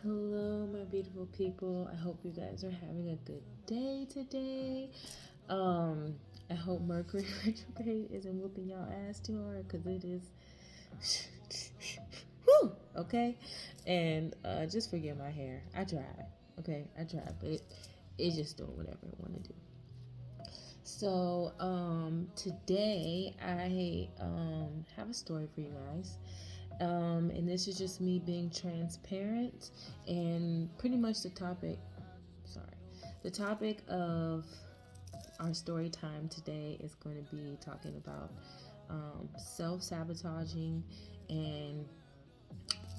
Hello, my beautiful people. I hope you guys are having a good day today. Um, I hope Mercury retrograde isn't whooping y'all ass too hard because it is. Whew, okay? And just forget my hair. I tried. Okay, I tried, but it's just doing whatever it want to do. So today I have a story for you guys. And this is just me being transparent and pretty much the topic of our story time today is going to be talking about self-sabotaging and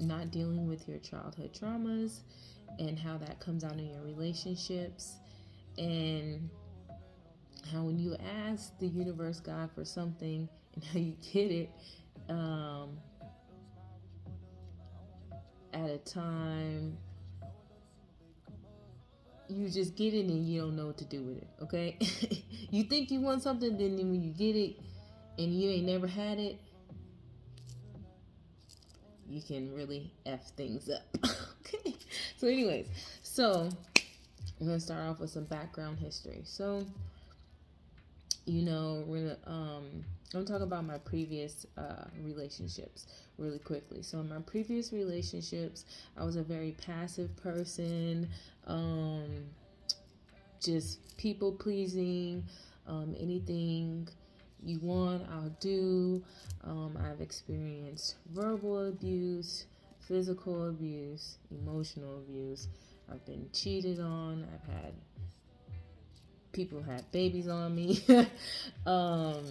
not dealing with your childhood traumas and how that comes out in your relationships, and how when you ask the universe, God, for something and how you get it at a time, you just get it and you don't know what to do with it, okay? You think you want something, then when you get it and you ain't never had it, you can really F things up. Okay? So anyways, I'm going to start off with some background history. So, we're I'm gonna talk about my previous relationships really quickly. So in my previous relationships, I was a very passive person, just people pleasing. Anything you want, I'll do. I've experienced verbal abuse, physical abuse, emotional abuse. I've been cheated on. I've had people have babies on me. um,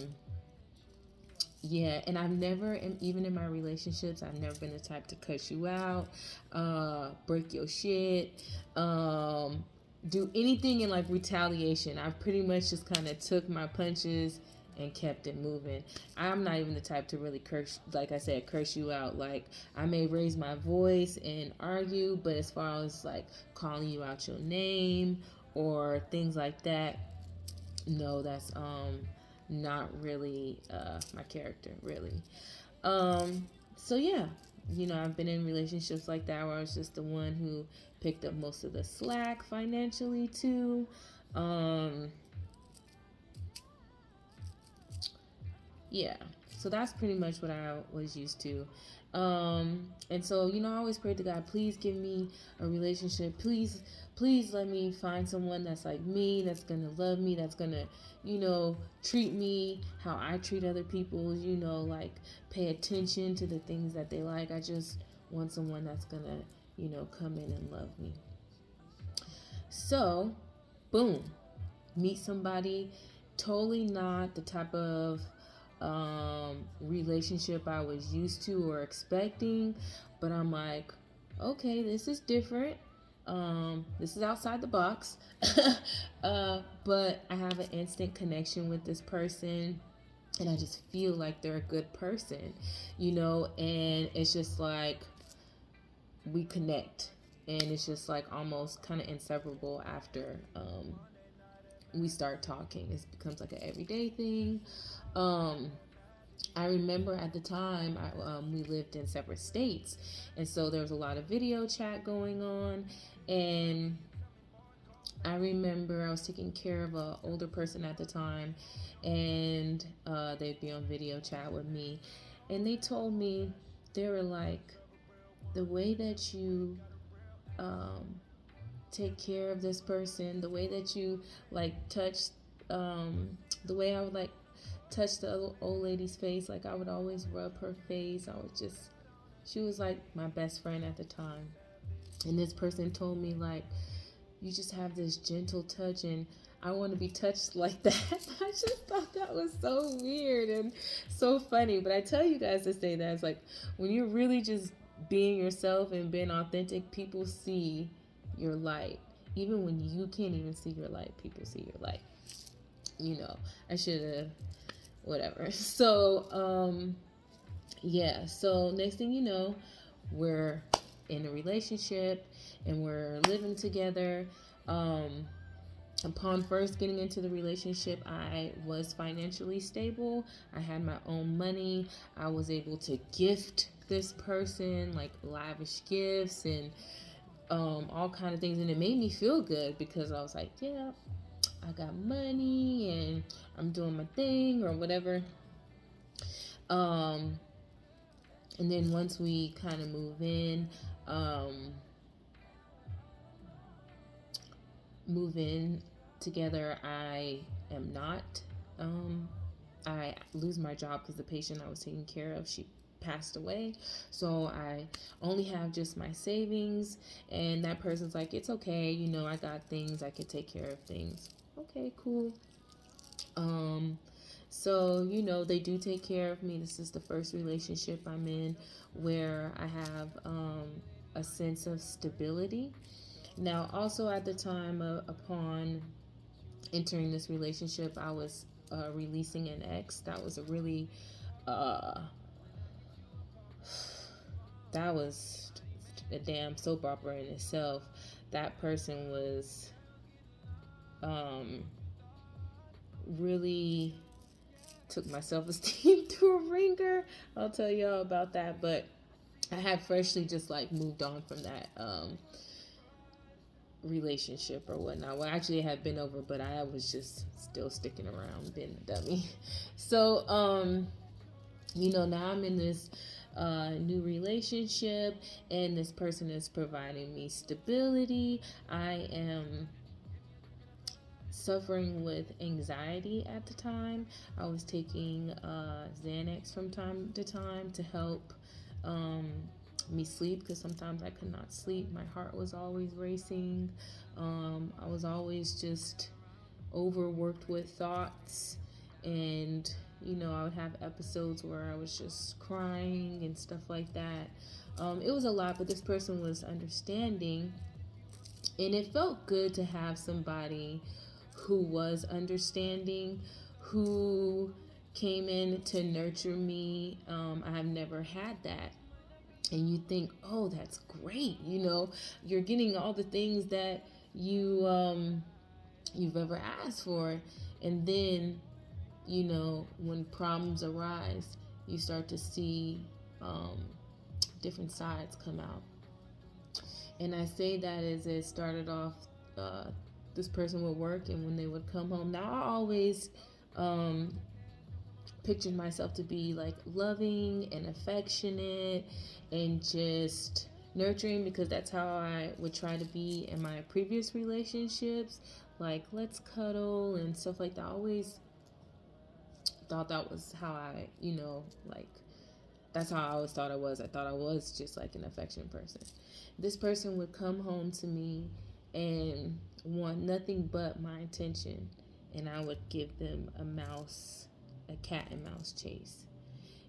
yeah, and I've never, and even in my relationships, I've never been the type to cuss you out, break your shit, do anything in like retaliation. I pretty much just kind of took my punches and kept it moving. I'm not even the type to really curse, like I said, curse you out. Like, I may raise my voice and argue, but as far as like calling you out your name or things like that, no, that's not really my character, really. So yeah, I've been in relationships like that where I was just the one who picked up most of the slack financially too. Yeah, so that's pretty much what I was used to. And so, I always prayed to God, please give me a relationship. Please let me find someone that's like me, that's gonna love me, that's gonna, treat me how I treat other people, like pay attention to the things that they like. I just want someone that's gonna, come in and love me. So, boom, meet somebody, totally not the type of relationship I was used to or expecting, but I'm like, okay, this is different. This is outside the box. But I have an instant connection with this person, and I just feel like they're a good person, and it's just like we connect, and it's just like almost kind of inseparable after we start talking. It becomes like an everyday thing. I remember at the time we lived in separate states, and so there was a lot of video chat going on. And I remember I was taking care of an older person at the time, and they'd be on video chat with me, and they told me, they were like, the way that you take care of this person, the way that you like touch, the way I would like touch the old lady's face, like I would always rub her face. She was like my best friend at the time. And this person told me, like, you just have this gentle touch, and I want to be touched like that. I just thought that was so weird and so funny. But I tell you guys to say that it's like when you're really just being yourself and being authentic, people see your light. Even when you can't even see your light, people see your light. I should have, whatever. So, yeah. So next thing you know, we're in a relationship and we're living together. Upon first getting into the relationship, I was financially stable. I had my own money. I was able to gift this person like lavish gifts and all kind of things, and it made me feel good because I was like, yeah, I got money and I'm doing my thing or whatever. Um, and then once we kind of um, move in together, I am not. Um, I lose my job because the patient I was taking care of, she passed away. So I only have just my savings, and that person's like, it's okay, I got things, I can take care of things. Okay, cool. Um, so, they do take care of me. This is the first relationship I'm in where I have a sense of stability. Now, also at the time upon entering this relationship, I was releasing an ex. That was a really, uh, that was a damn soap opera in itself. That person was um, really took my self esteem through a ringer. I'll tell y'all about that. But I had freshly just like moved on from that relationship or whatnot. Well, actually, it had been over, but I was just still sticking around, being a dummy. So, now I'm in this new relationship, and this person is providing me stability. I am suffering with anxiety at the time. I was taking Xanax from time to time to help um, me sleep because sometimes I could not sleep. My heart was always racing. I was always just overworked with thoughts, and I would have episodes where I was just crying and stuff like that. It was a lot, but this person was understanding, and it felt good to have somebody who was understanding, who came in to nurture me. I have never had that. And you think, oh, that's great. You're getting all the things that you've ever asked for. And then, when problems arise, you start to see different sides come out. And I say that as it started off, uh, this person would work, and when they would come home, now I always um, pictured myself to be like loving and affectionate and just nurturing, because that's how I would try to be in my previous relationships. Like, let's cuddle and stuff like that. I always thought that was how I, like, that's how I always thought I was. I thought I was just like an affectionate person. This person would come home to me and want nothing but my attention, and I would give them a cat and mouse chase.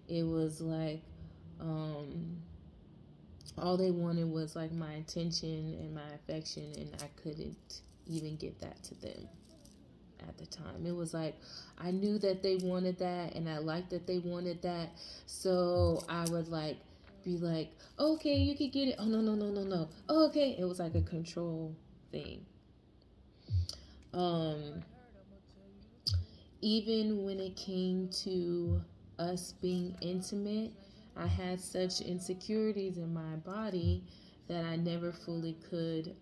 It was like all they wanted was like my attention and my affection, and I couldn't even give that to them at the time. It was like I knew that they wanted that, and I liked that they wanted that, so I would like be like, okay, you could get it. Oh, no, no, no, no, no. Oh, okay. It was like a control thing. Um, Even when it came to us being intimate, I had such insecurities in my body that I never fully could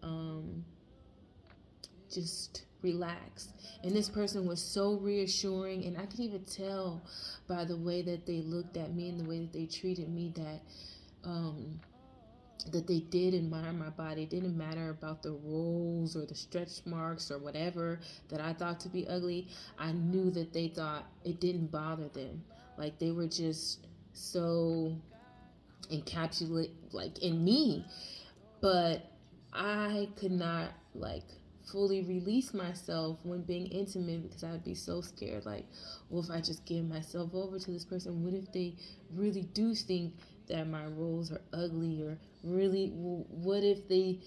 just relax. And this person was so reassuring, and I could even tell by the way that they looked at me and the way that they treated me um, that they did admire my body. It didn't matter about the rolls or the stretch marks or whatever that I thought to be ugly. I knew that they thought it didn't bother them. Like, they were just so encapsulate like in me, but I could not like fully release myself when being intimate because I'd be so scared. Like, well, if I just give myself over to this person, what if they really do think that my rolls are ugly? Or really, what if they,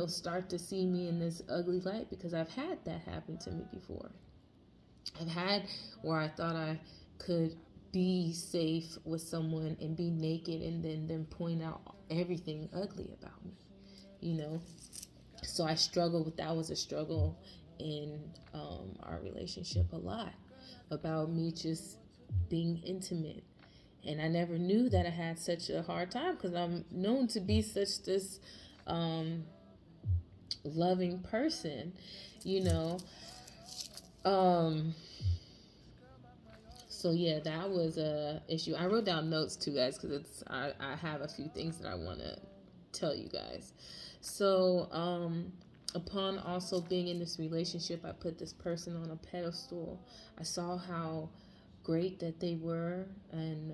start to see me in this ugly light? Because I've had that happen to me before. I've had where I thought I could be safe with someone and be naked, and then them point out everything ugly about me, you know? So I struggle with that. Was a struggle in our relationship a lot, about me just being intimate. And I never knew that I had such a hard time because I'm known to be such this loving person, you know. Um, so yeah, that was a issue. I wrote down notes too, guys, because I have a few things that I want to tell you guys. So upon also being in this relationship, I put this person on a pedestal. I saw how great that they were, and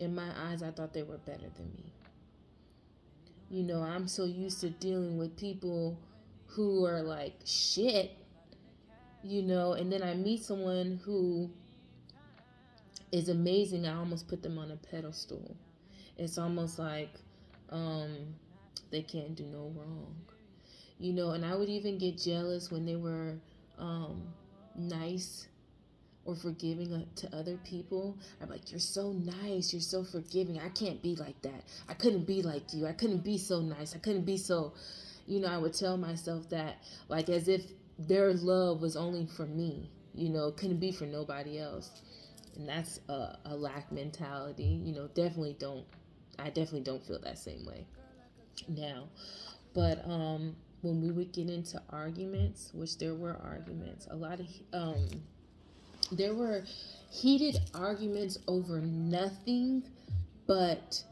in my eyes, I thought they were better than me. You know, I'm so used to dealing with people who are like shit, you know, and then I meet someone who is amazing. I almost put them on a pedestal. It's almost like um, they can't do no wrong, you know. And I would even get jealous when they were um, nice or forgiving to other people. I'm like, you're so nice, you're so forgiving. I can't be like that. I couldn't be like you. I couldn't be so nice. I couldn't be so, you know. I would tell myself that, like, as if their love was only for me, you know, it couldn't be for nobody else. And that's a lack mentality, you know. I definitely don't feel that same way now. But when we would get into arguments, which there were arguments, a lot of there were heated arguments over nothing, but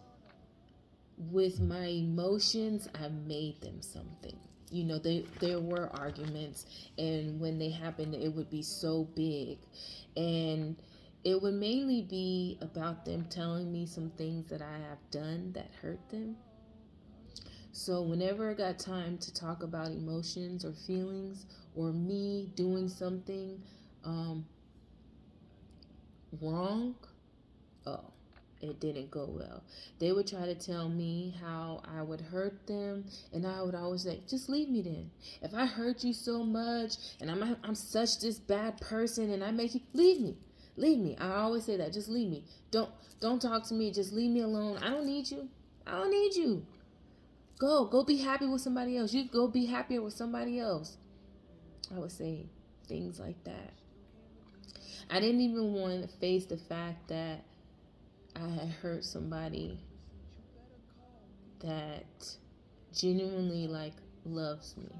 with my emotions, I made them something. You know, there were arguments, and when they happened, it would be so big, and it would mainly be about them telling me some things that I have done that hurt them. So whenever I got time to talk about emotions or feelings or me doing something um, wrong, oh, it didn't go well. They would try to tell me how I would hurt them, and I would always say, "Just leave me then. If I hurt you so much, and I'm such this bad person, and I make you leave me, leave me." I always say that, just leave me. Don't talk to me. Just leave me alone. I don't need you. I don't need you. Go be happy with somebody else. You go be happier with somebody else. I would say things like that. I didn't even want to face the fact that I had hurt somebody that genuinely like loves me.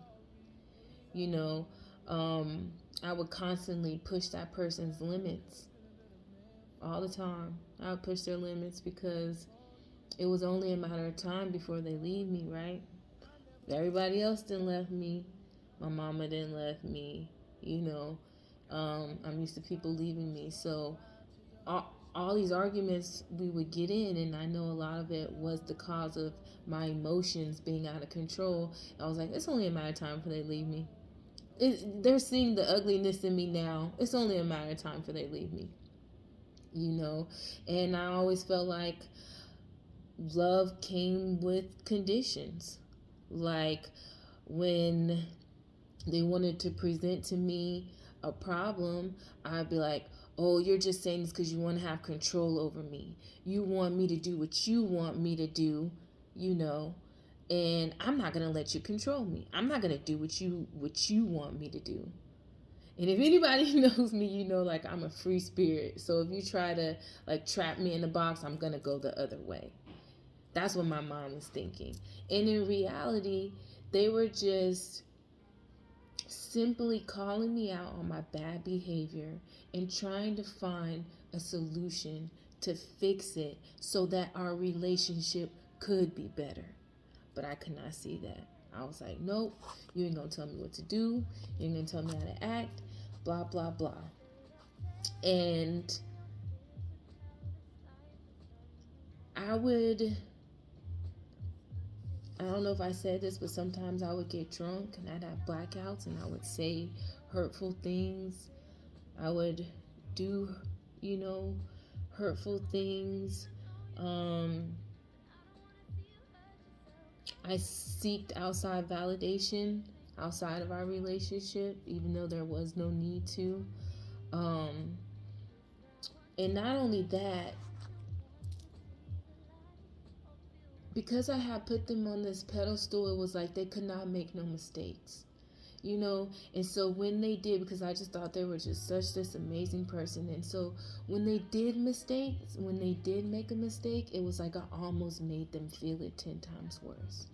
You know, I would constantly push that person's limits all the time. I would push their limits because it was only a matter of time before they leave me, right? Everybody else didn't left me. My mama didn't left me. You know, I'm used to people leaving me. So all these arguments we would get in, and I know a lot of it was the cause of my emotions being out of control. I was like, it's only a matter of time for they leave me. They're seeing the ugliness in me now. It's only a matter of time for they leave me, you know. And I always felt like love came with conditions. Like when they wanted to present to me a problem, I'd be like, oh, you're just saying this because you want to have control over me. You want me to do what you want me to do, you know, and I'm not gonna let you control me. I'm not gonna do what you want me to do. And if anybody knows me, you know, like I'm a free spirit. So if you try to like trap me in a box, I'm gonna go the other way. That's what my mom was thinking. And in reality, they were just simply calling me out on my bad behavior and trying to find a solution to fix it so that our relationship could be better. But I could not see that. I was like, nope, you ain't gonna tell me what to do. You ain't gonna tell me how to act, blah, blah, blah. And I would, I don't know if I said this, but sometimes I would get drunk and I'd have blackouts and I would say hurtful things. I would do, you know, hurtful things. Um, I seeked outside validation outside of our relationship, even though there was no need to. Um, and not only that, because I had put them on this pedestal, it was like they could not make no mistakes, you know. And so when they did, because I just thought they were just such this amazing person, and so when they did mistakes, when they did make a mistake, it was like I almost made them feel it 10 times worse.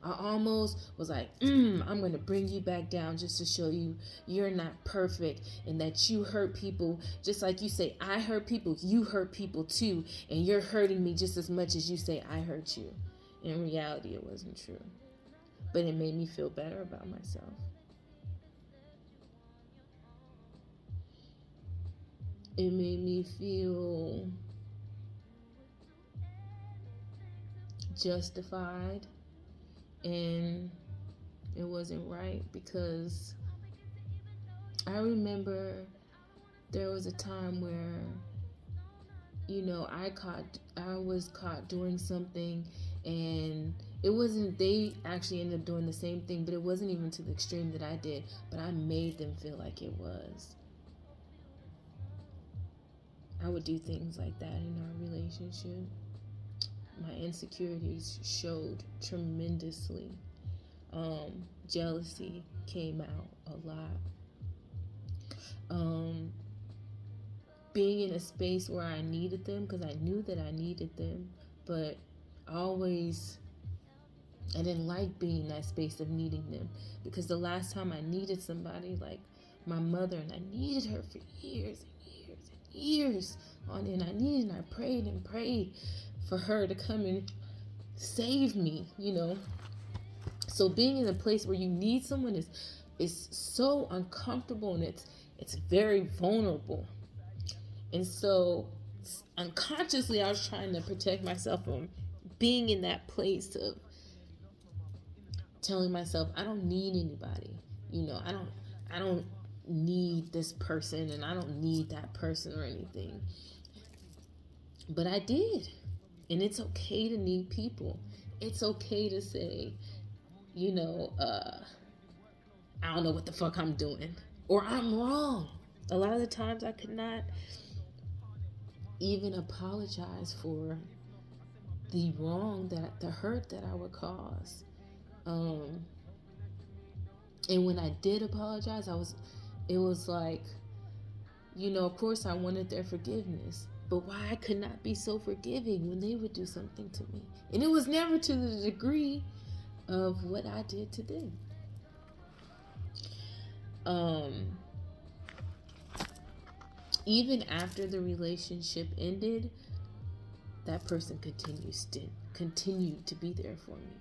I almost was like, I'm going to bring you back down just to show you you're not perfect and that you hurt people. Just like you say, I hurt people, you hurt people too. And you're hurting me just as much as you say I hurt you. In reality, it wasn't true. But it made me feel better about myself. It made me feel justified, and it wasn't right because I remember there was a time where I was caught doing something, and it wasn't, they actually ended up doing the same thing, but it wasn't even to the extreme that I did, but I made them feel like it was. I would do things like that in our relationship. My insecurities showed tremendously. Jealousy came out a lot. Um, Being in a space where I needed them, because I knew that I needed them, but always I didn't like being in that space of needing them, because the last time I needed somebody, like my mother, and I needed her for years and years and years on end. I needed, and I prayed and prayed for her to come and save me. So being in a place where you need someone is so uncomfortable, and it's very vulnerable. And so unconsciously I was trying to protect myself from being in that place of telling myself I don't need anybody. I don't need this person, and I don't need that person or anything. But I did. And it's okay to need people. It's okay to say, you know, uh, I don't know what the fuck I'm doing, or I'm wrong. A lot of the times I could not even apologize for the hurt that I would cause. Um, and when I did apologize, it was like, of course I wanted their forgiveness, but why I could not be so forgiving when they would do something to me. And it was never to the degree of what I did to them. Um, Even after the relationship ended, that person continued to be there for me,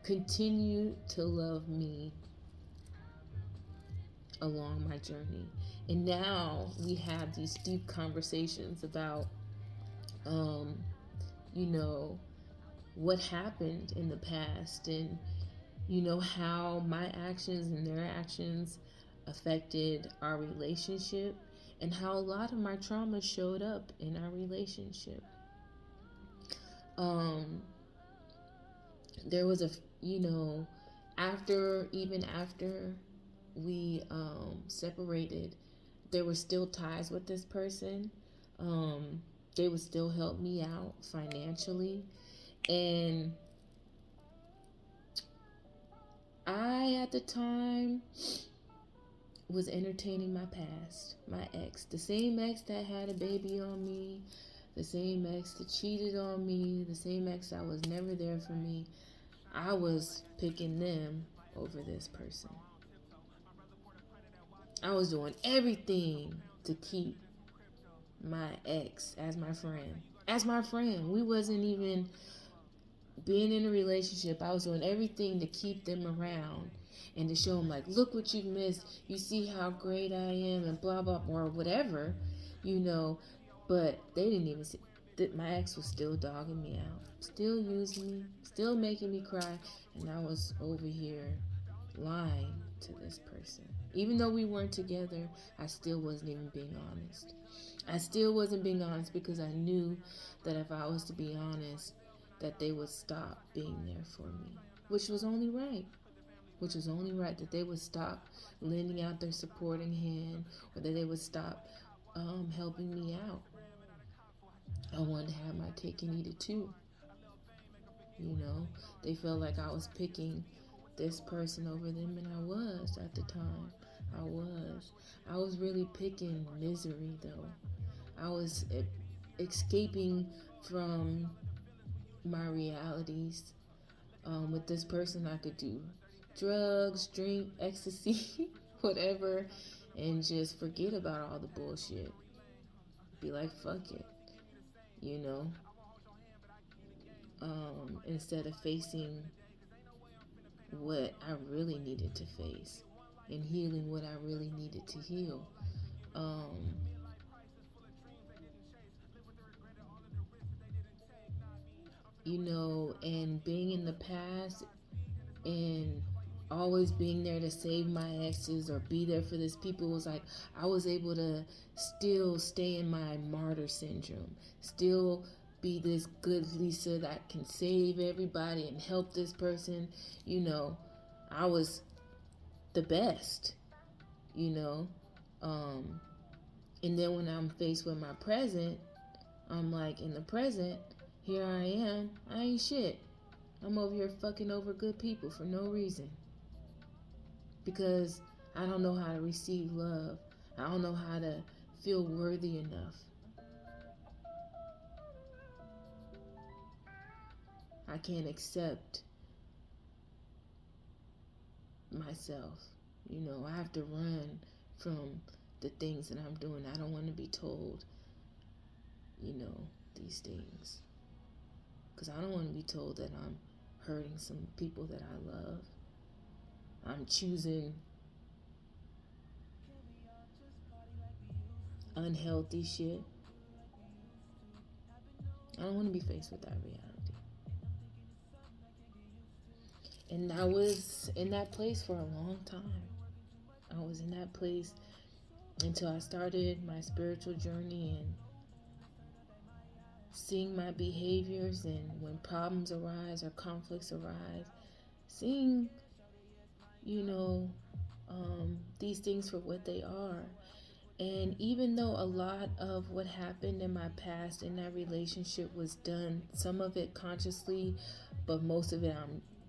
continued to love me along my journey. And now we have these deep conversations about, um, you know, what happened in the past, and, how my actions and their actions affected our relationship, and how a lot of my trauma showed up in our relationship. Um, there was even after we separated, there were still ties with this person. Um, they would still help me out financially. And I, at the time, was entertaining my past, my ex, the same ex that had a baby on me, the same ex that cheated on me, the same ex that was never there for me. I was picking them over this person. I was doing everything to keep my ex as my friend. As my friend. We wasn't even being in a relationship. I was doing everything to keep them around and to show them, like, look what you've missed. You see how great I am, and blah, blah, or whatever, you know. But they didn't even see that my ex was still dogging me out, still using me, still making me cry. And I was over here lying to this person. Even though we weren't together, I still wasn't even being honest. I still wasn't being honest because I knew that if I was to be honest, that they would stop being there for me, which was only right. Which was only right, that they would stop lending out their supporting hand, or that they would stop helping me out. I wanted to have my cake and eat it too. They felt like I was picking this person over them, and I was at the time. I was. I was really picking misery, though. I was escaping from my realities, With this person, I could do drugs, drink, ecstasy, whatever, and just forget about all the bullshit. Be like, fuck it, you know? Instead of facing what I really needed to face and healing what I really needed to heal. Um, and being in the past and always being there to save my exes or be there for this people was like I was able to still stay in my martyr syndrome, still be this good Lisa that can save everybody and help this person. you know I was the best. you know um and then when I'm faced with my present, I'm like, in the present, here I am, I ain't shit. I'm over here fucking over good people for no reason. Because I don't know how to receive love. I don't know how to feel worthy enough. I can't accept myself. I have to run from the things that I'm doing. I don't want to be told, you know, these things. Because I don't want to be told that I'm hurting some people that I love. I'm choosing unhealthy shit. I don't want to be faced with that reality. And I was in that place for a long time. I was in that place until I started my spiritual journey and seeing my behaviors, and when problems arise or conflicts arise, seeing, you know, these things for what they are. And even though a lot of what happened in my past in that relationship was done, some of it consciously, but most of it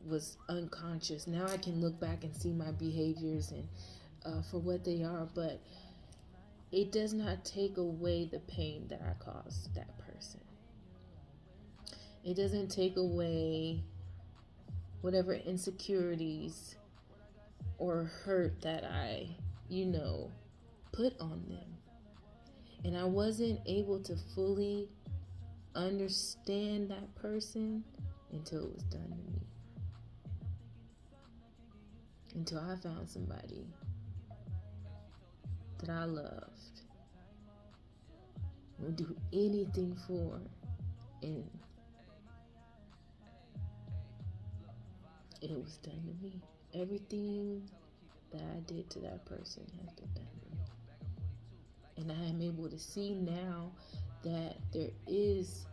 was unconscious. Now I can look back and see my behaviors and for what they are, but it does not take away the pain that I caused that person. It doesn't take away whatever insecurities or hurt that I, put on them. And I wasn't able to fully understand that person until it was done to me. Until I found somebody that I loved, would do anything for, and it was done to me. Everything that I did to that person has been done to me. And I am able to see now that there is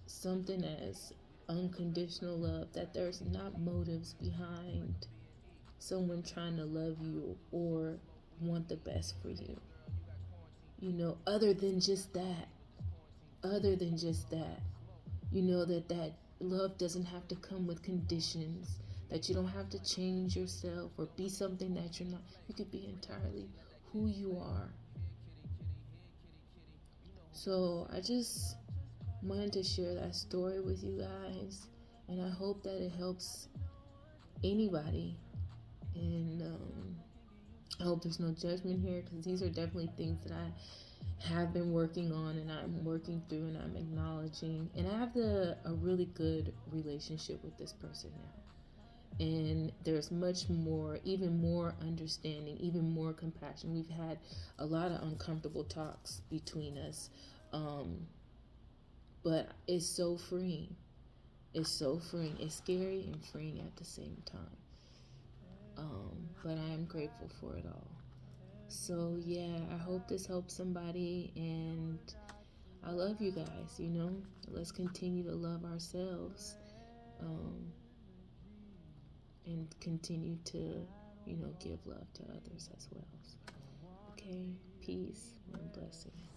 something as unconditional love, that there's not motives behind someone trying to love you or want the best for you. Other than just that. Other than just that. That love doesn't have to come with conditions, that you don't have to change yourself or be something that you're not. You could be entirely who you are. So I just wanted to share that story with you guys, and I hope that it helps anybody. And I hope there's no judgment here, because these are definitely things that I have been working on and I'm working through and I'm acknowledging. And I have a really good relationship with this person now. And there's much more, even more understanding, even more compassion. We've had a lot of uncomfortable talks between us. But it's so freeing. It's so freeing. It's scary and freeing at the same time. But I am grateful for it all. So yeah, I hope this helps somebody, and I love you guys. Let's continue to love ourselves, and continue to give love to others as well. Okay, peace and blessings.